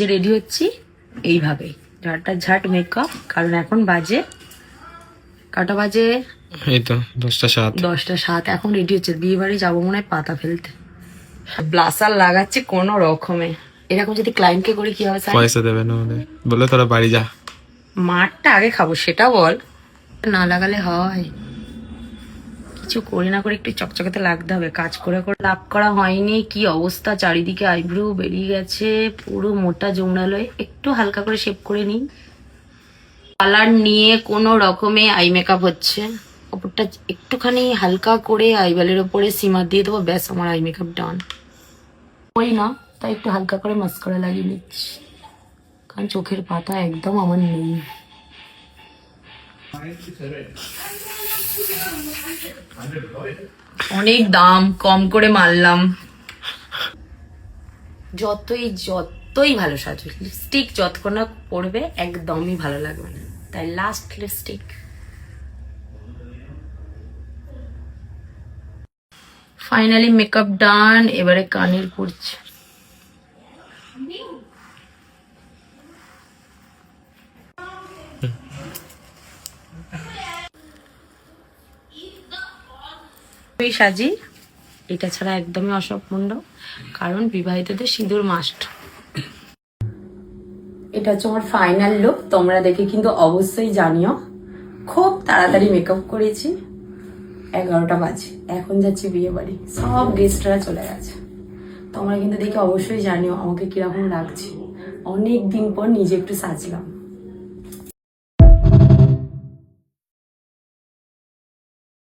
যে রেডি হচ্ছি এইভাবে ঝাড়টা ঝাট মেকআপ, কারণ এখন বাজে কটা বাজে, এই তো 10:07। 10:07। এখন রেডি হচ্ছে, বিয়ে বাড়ি যাবো মনে হয় পাতা ফেলতে। ব্লাসার লাগাচ্ছে কোনো রকমে। এরকম যদি ক্লায়েন্টকে করি কি হবে? পয়সা দেবে না ওদের, বলে তোরা বাড়ি যা। মারটা আগে খাবো সেটা বল, না লাগালে হয়? কিছু করি না করে একটু চকচকাতে লাগতে হবে। কাজ করে করে লাভ করা হয়নি, কি অবস্থা চারিদিকে, আইব্রো বেরিয়ে গেছে, পুরো মোটা জমড়ালো। একটু হালকা করে শেভ করে নিই। কালার নিয়ে কোনো রকমে আই মেকআপ হচ্ছে, ওপরটা একটুখানি হালকা করে আইবালের ওপরে সিমার দিয়ে দেবো, ব্যাস আমার আই মেকআপ ডান। করি না তাই একটু হালকা করে মাস্কারা লাগিয়ে নিচ্ছি, কারণ চোখের পাতা একদম আমার নেই। অনেক দাম, কম করে মারলাম। যতই ভালো সাজো, লিপস্টিক যতক্ষণ না পড়বে একদমই ভালো লাগবে না, তাই লাস্ট লিপস্টিক। ফাইনালি মেকআপ ডান, এবারে কানের করছি। সাজি, এটা ছাড়া একদমই অসম্পূর্ণ, কারণ বিবাহিতদের সিঁদুর মাস্ট। এটা হচ্ছে আমার ফাইনাল লুক, তোমরা দেখে কিন্তু অবশ্যই জানিও। খুব তাড়াতাড়ি মেকআপ করেছি, 11টা বাজে, এখন যাচ্ছি বিয়ে বাড়ি, সব গেস্টরা চলে গেছে। তোমরা কিন্তু দেখে অবশ্যই জানিও আমাকে কিরকম লাগছে। অনেক দিন পর নিজে একটু সাজলাম।